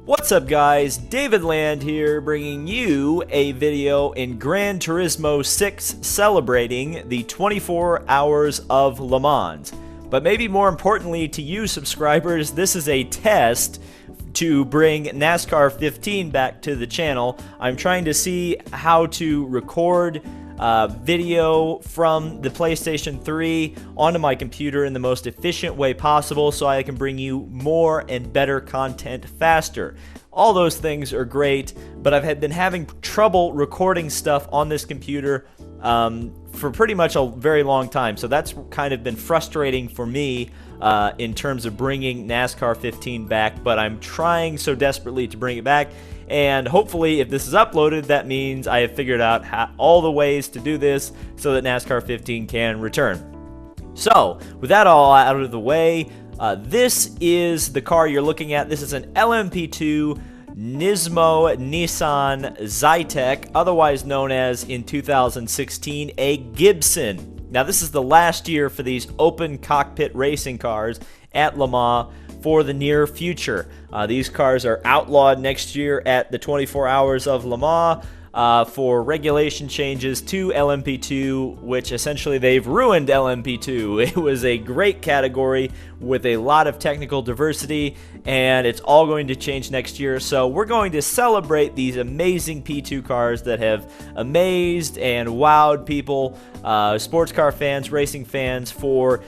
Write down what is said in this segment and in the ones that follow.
What's up guys, David Land here bringing you a video in Gran Turismo 6 celebrating the 24 hours of Le Mans. But maybe more importantly to you subscribers, this is a test to bring NASCAR 15 back to the channel. I'm trying to see how to record video from the PlayStation 3 onto my computer in the most efficient way possible so I can bring you more and better content faster. All those things are great, but I've been having trouble recording stuff on this computer for pretty much a very long time, so that's kind of been frustrating for me in terms of bringing NASCAR 15 back, but I'm trying so desperately to bring it back. And hopefully, if this is uploaded, that means I have figured out all the ways to do this so that NASCAR 15 can return. So, with that all out of the way, this is the car you're looking at. This is an LMP2 Nissan Zytek, otherwise known as, in 2016, a Gibson. Now, this is the last year for these open cockpit racing cars at Le Mans for the near future. These cars are outlawed next year at the 24 Hours of Le Mans for regulation changes to LMP2, which essentially they've ruined LMP2. It was a great category with a lot of technical diversity, and it's all going to change next year. So we're going to celebrate these amazing P2 cars that have amazed and wowed people, sports car fans, racing fans, for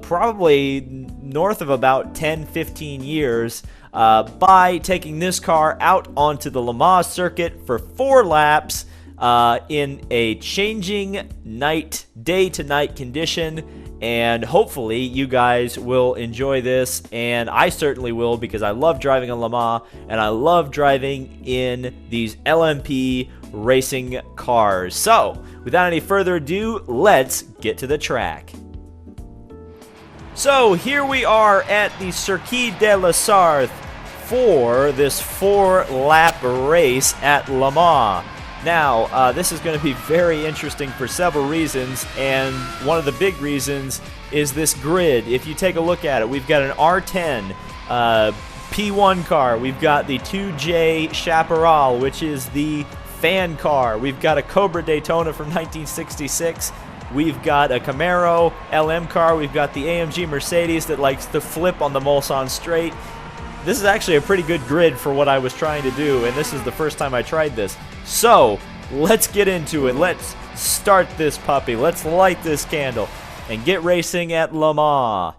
probably north of about 10-15 years, by taking this car out onto the Le Mans circuit for 4 laps in a changing day-to-night condition. And hopefully you guys will enjoy this, and I certainly will, because I love driving in Le Mans and I love driving in these LMP racing cars. So without any further ado, let's get to the track. So here we are at the Circuit de la Sarthe for this 4-lap race at Le Mans. Now, this is going to be very interesting for several reasons, and one of the big reasons is this grid. If you take a look at it, we've got an R10 P1 car, we've got the 2J Chaparral, which is the fan car, we've got a Cobra Daytona from 1966, we've got a Camaro LM car, we've got the AMG Mercedes that likes to flip on the Mulsanne straight. This is actually a pretty good grid for what I was trying to do, and this is the first time I tried this. So, let's get into it. Let's start this puppy. Let's light this candle and get racing at Le Mans.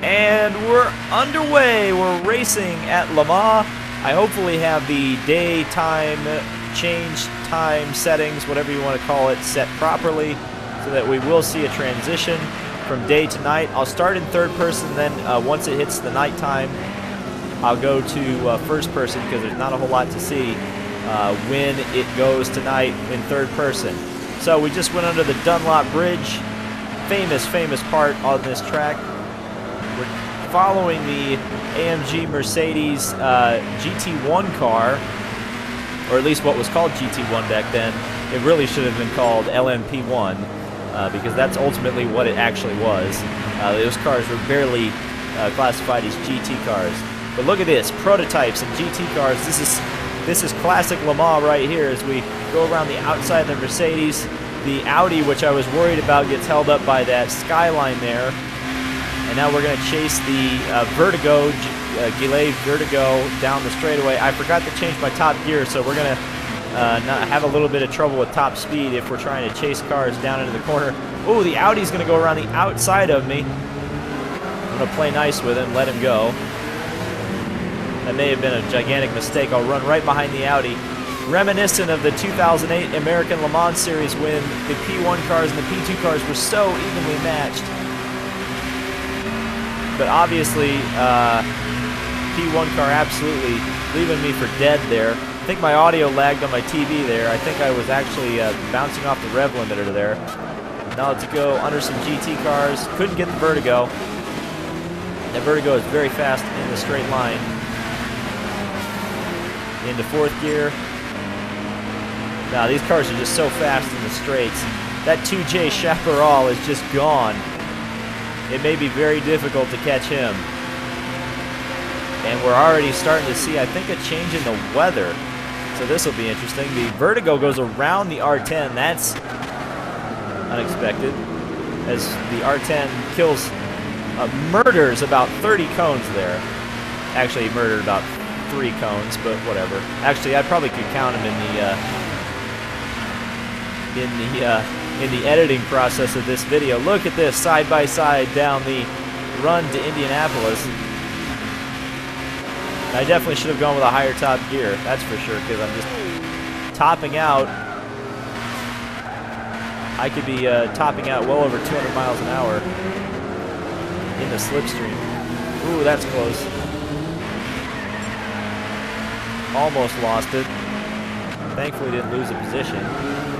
And we're underway. We're racing at Le Mans. I hopefully have the daytime change time settings, whatever you want to call it, set properly so that we will see a transition from day to night. I'll start in third person, then once it hits the nighttime, I'll go to first person, because there's not a whole lot to see when it goes to night in third person. So we just went under the Dunlop Bridge, famous part on this track. We're following the AMG Mercedes GT1 car, or at least what was called GT1 back then. It really should have been called LMP1, because that's ultimately what it actually was. Those cars were barely classified as GT cars. But look at this, prototypes and GT cars. This is classic Le Mans right here as we go around the outside of the Mercedes. The Audi, which I was worried about, gets held up by that skyline there. And now we're going to chase the Vertigo, Gillet Vertigo, down the straightaway. I forgot to change my top gear, so we're going to not have a little bit of trouble with top speed if we're trying to chase cars down into the corner. Oh, the Audi's going to go around the outside of me. I'm going to play nice with him, let him go. That may have been a gigantic mistake. I'll run right behind the Audi. Reminiscent of the 2008 American Le Mans Series when the P1 cars and the P2 cars were so evenly matched. But obviously, P1 car absolutely leaving me for dead there. I think my audio lagged on my TV there. I think I was actually bouncing off the rev limiter there. Now let's go under some GT cars. Couldn't get the Vertigo. That Vertigo is very fast in the straight line. Into fourth gear. Now these cars are just so fast in the straights. That 2J Chaparral is just gone. It may be very difficult to catch him. And we're already starting to see, I think, a change in the weather. So this will be interesting. The Vertigo goes around the R10. That's unexpected, as the R10 kills, murders about 30 cones there. Actually, he murdered about 3 cones, but whatever. Actually, I probably could count them in the editing process of this video. Look at this, side by side down the run to Indianapolis. I definitely should have gone with a higher top gear, that's for sure, because I'm just topping out. I could be topping out well over 200 miles an hour in the slipstream. Ooh, that's close. Almost lost it. Thankfully didn't lose a position.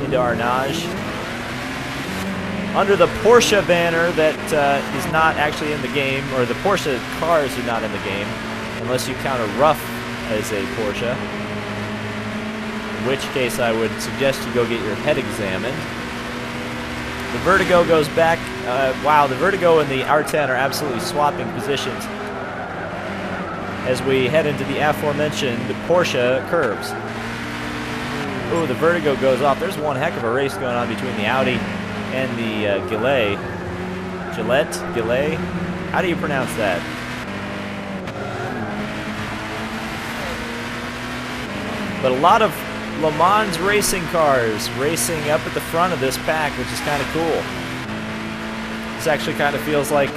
Into Arnage. Under the Porsche banner that is not actually in the game, or the Porsche cars are not in the game, unless you count a Rough as a Porsche, in which case I would suggest you go get your head examined. The Vertigo goes back. Wow, the Vertigo and the R10 are absolutely swapping positions as we head into the aforementioned Porsche curbs. Ooh, the Vertigo goes off. There's one heck of a race going on between the Audi and the Gillette. How do you pronounce that? But a lot of Le Mans racing cars racing up at the front of this pack, which is kind of cool. This actually kind of feels like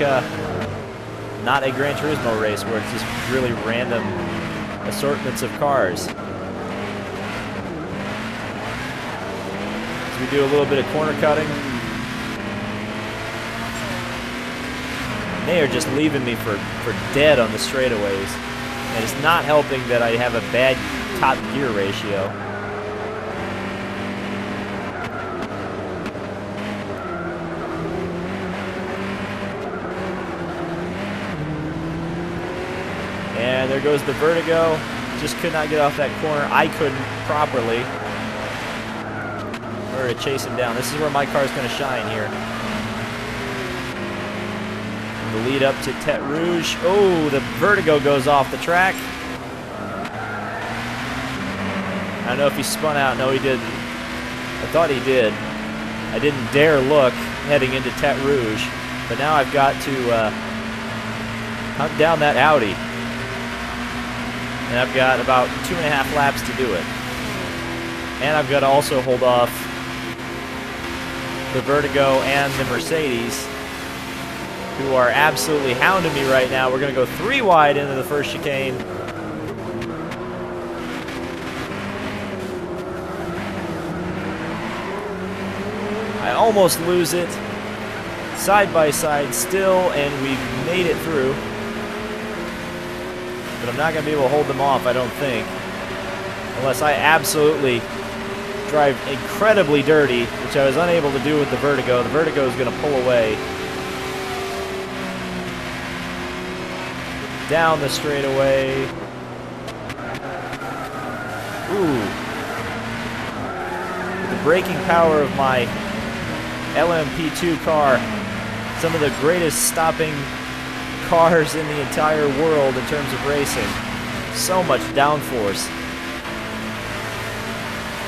not a Gran Turismo race where it's just really random assortments of cars. So we do a little bit of corner cutting. They are just leaving me for dead on the straightaways. And it's not helping that I have a bad top gear ratio. And there goes the Vertigo. Just could not get off that corner. I couldn't properly. We're going to chase him down. This is where my car's going to shine here. The lead up to Tete Rouge. Oh, the Vertigo goes off the track. I don't know if he spun out. No, he didn't. I thought he did. I didn't dare look heading into Tete Rouge. But now I've got to hunt down that Audi. And I've got about 2.5 laps to do it. And I've got to also hold off the Vertigo and the Mercedes, who are absolutely hounding me right now. We're going to go 3 wide into the first chicane. I almost lose it. Side by side still, and we've made it through. But I'm not going to be able to hold them off, I don't think. Unless I absolutely drive incredibly dirty, which I was unable to do with the Vertigo. The Vertigo is going to pull away. Down the straightaway. Ooh. With the braking power of my LMP2 car, some of the greatest stopping cars in the entire world in terms of racing. So much downforce.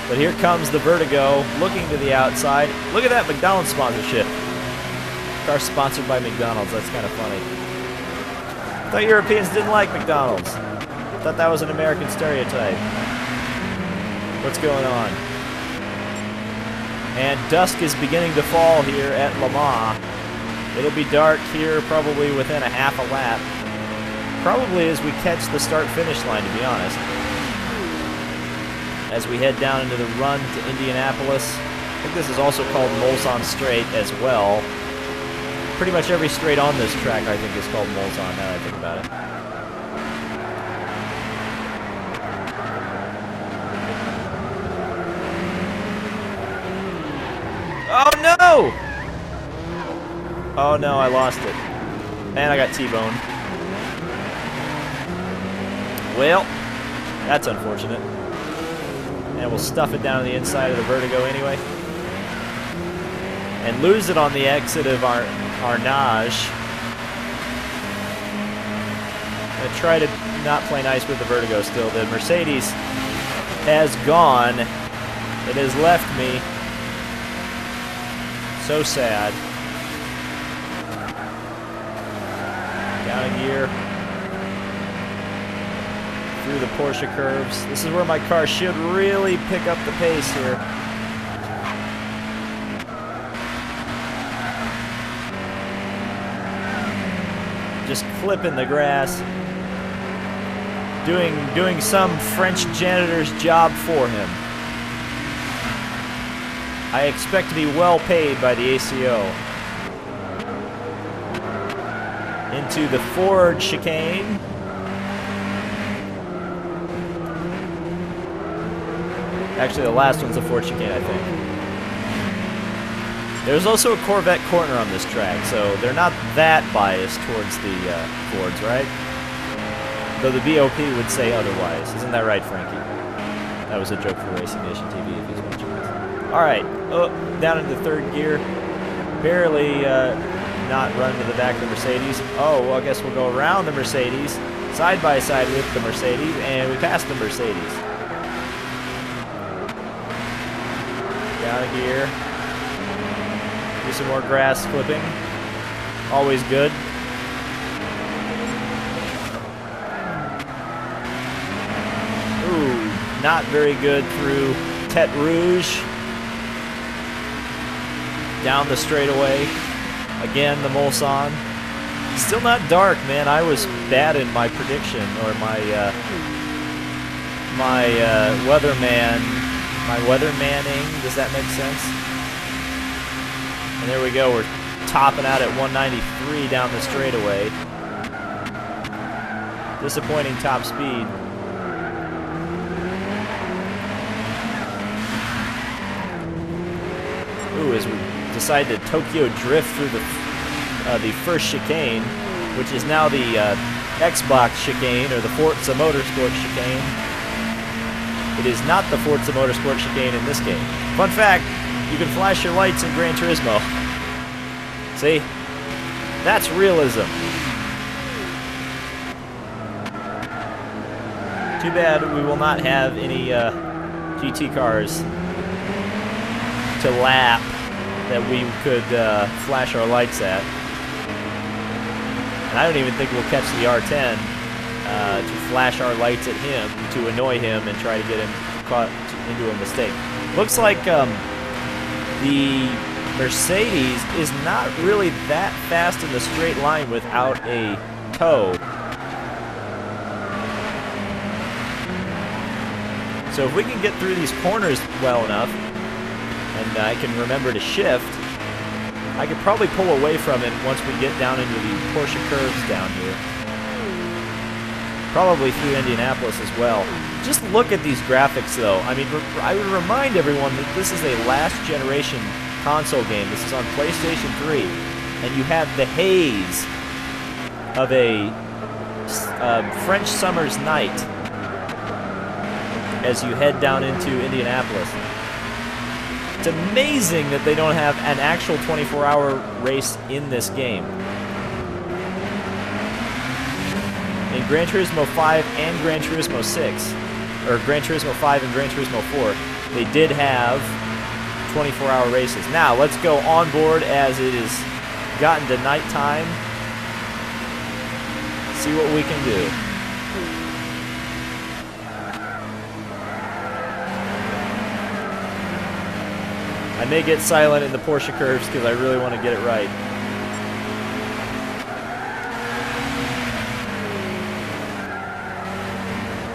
But here comes the Vertigo, looking to the outside. Look at that McDonald's sponsorship. Car sponsored by McDonald's. That's kind of funny. I thought Europeans didn't like McDonald's. I thought that was an American stereotype. What's going on? And dusk is beginning to fall here at Le Mans. It'll be dark here probably within a half a lap. Probably as we catch the start-finish line, to be honest. As we head down into the run to Indianapolis. I think this is also called Mulsanne Straight as well. Pretty much every straight on this track, I think, is called Mulsanne, now that I think about it. Oh, no! Oh, no, I lost it. And I got T-boned. Well, that's unfortunate. And we'll stuff it down the inside of the Vertigo anyway. And lose it on the exit of Arnage. going to try to not play nice with the Vertigo still. The Mercedes has gone. It has left me. So sad. Down a gear. Through the Porsche curves. This is where my car should really pick up the pace here. Just clipping the grass. Doing some French janitor's job for him. I expect to be well paid by the ACO. Into the Ford chicane. Actually, the last one's a Ford chicane, I think. There's also a Corvette corner on this track, so they're not that biased towards the Fords, right? Though the BOP would say otherwise. Isn't that right, Frankie? That was a joke for Racing Nation TV if he's watching this. Alright, down into third gear. Barely not run to the back of the Mercedes. Oh, well, I guess we'll go around the Mercedes, side by side with the Mercedes, and we passed the Mercedes. Down a gear. Do some more grass clipping. Always good. Ooh, not very good through Tete Rouge. Down the straightaway. Again, the Mulsanne. Still not dark, man. I was bad in my prediction, or my weathermanning. Does that make sense? And there we go. We're topping out at 193 down the straightaway. Disappointing top speed. Ooh, as we decide to Tokyo drift through the first chicane, which is now the Xbox chicane, or the Forza Motorsport chicane. It is not the Forza Motorsport chicane in this game. Fun fact, you can flash your lights in Gran Turismo. See? That's realism. Too bad we will not have any GT cars to lap that we could flash our lights at. And I don't even think we'll catch the R10 to flash our lights at him, to annoy him and try to get him caught into a mistake. Looks like the Mercedes is not really that fast in the straight line without a toe. So if we can get through these corners well enough, and I can remember to shift, I could probably pull away from it once we get down into the Porsche curves down here. Probably through Indianapolis as well. Just look at these graphics, though. I mean, I would remind everyone that this is a last generation console game. This is on PlayStation 3, and you have the haze of a French summer's night as you head down into Indianapolis. It's amazing that they don't have an actual 24-hour race in this game. In Gran Turismo 5 and Gran Turismo 6, or Gran Turismo 5 and Gran Turismo 4, they did have 24-hour races. Now, let's go on board as it has gotten to nighttime. See what we can do. I may get silent in the Porsche curves because I really want to get it right.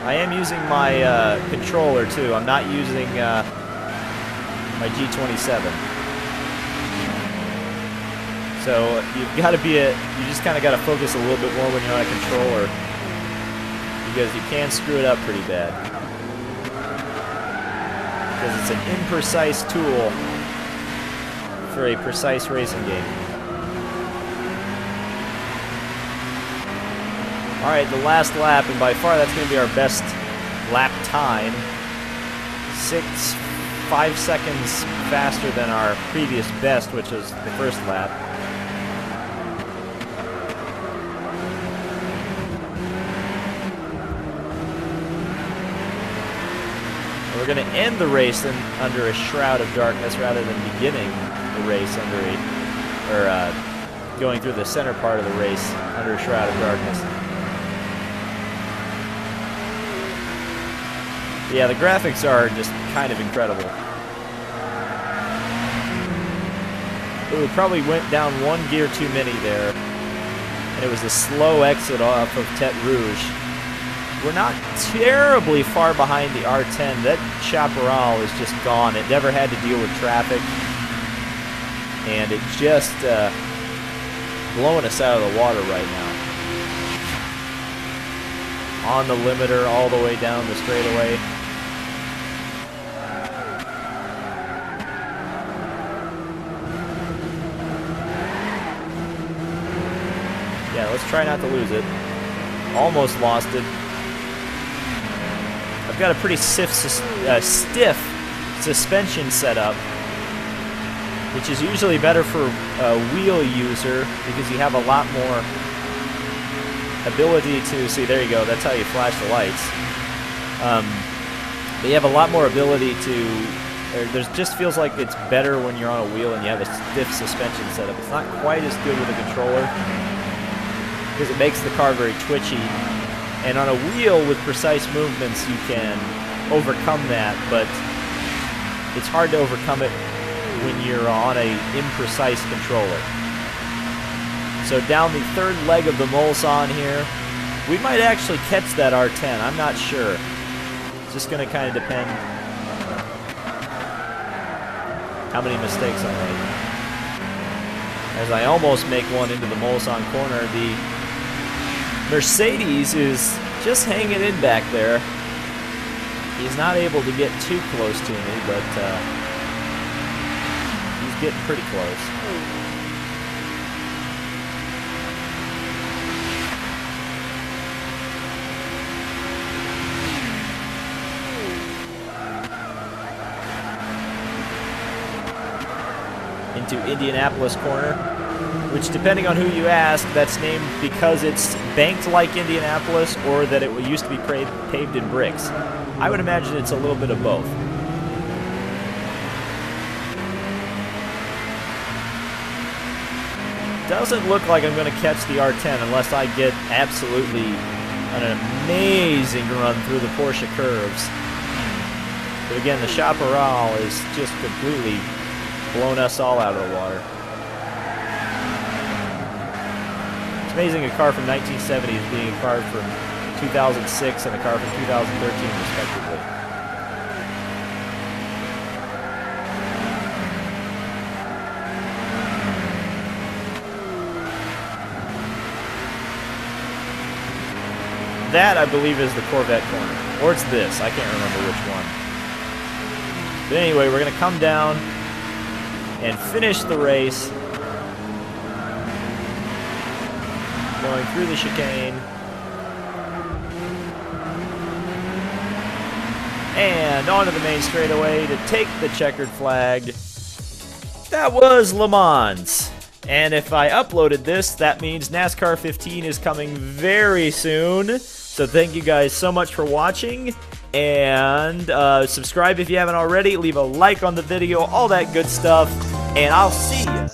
I am using my controller too. I'm not using my G27. So you've got to be you just kind of got to focus a little bit more when you're on a controller, because you can screw it up pretty bad. Because it's an imprecise tool for a precise racing game. Alright, the last lap, and by far that's going to be our best lap time. 5 seconds faster than our previous best, which was the first lap. we're going to end the race under a shroud of darkness rather than beginning the race going through the center part of the race under a shroud of darkness. Yeah, the graphics are just kind of incredible. We probably went down one gear too many there, and it was a slow exit off of Tete Rouge. We're not terribly far behind the R10. That chaparral is just gone. It never had to deal with traffic, and it just blowing us out of the water right now. On the limiter all the way down the straightaway. Yeah, let's try not to lose it. Almost lost it. I've got a pretty stiff suspension setup, which is usually better for a wheel user because you have a lot more ability to see. There you go. That's how you flash the lights. But you have a lot more ability to. There just feels like it's better when you're on a wheel and you have a stiff suspension setup. It's not quite as good with a controller because it makes the car very twitchy. And on a wheel with precise movements, you can overcome that, but it's hard to overcome it when you're on a imprecise controller. So down the third leg of the Mulsanne here, we might actually catch that R10. I'm not sure. It's just going to kind of depend how many mistakes I make. As I almost make one into the Mulsanne corner, the Mercedes is just hanging in back there. He's not able to get too close to me, but he's getting pretty close. Into Indianapolis corner, which, depending on who you ask, that's named because it's banked like Indianapolis or that it used to be paved in bricks. I would imagine it's a little bit of both. Doesn't look like I'm going to catch the R10 unless I get absolutely an amazing run through the Porsche curves. But again, the chaparral is just completely blown us all out of the water. It's amazing a car from 1970 is being a car from 2006 and a car from 2013, respectively. That, I believe, is the Corvette corner. Or it's this. I can't remember which one. But anyway, we're going to come down and finish the race. Going through the chicane. And onto the main straightaway to take the checkered flag. That was Le Mans. And if I uploaded this, that means NASCAR 15 is coming very soon. So thank you guys so much for watching. And subscribe if you haven't already. Leave a like on the video, all that good stuff. And I'll see you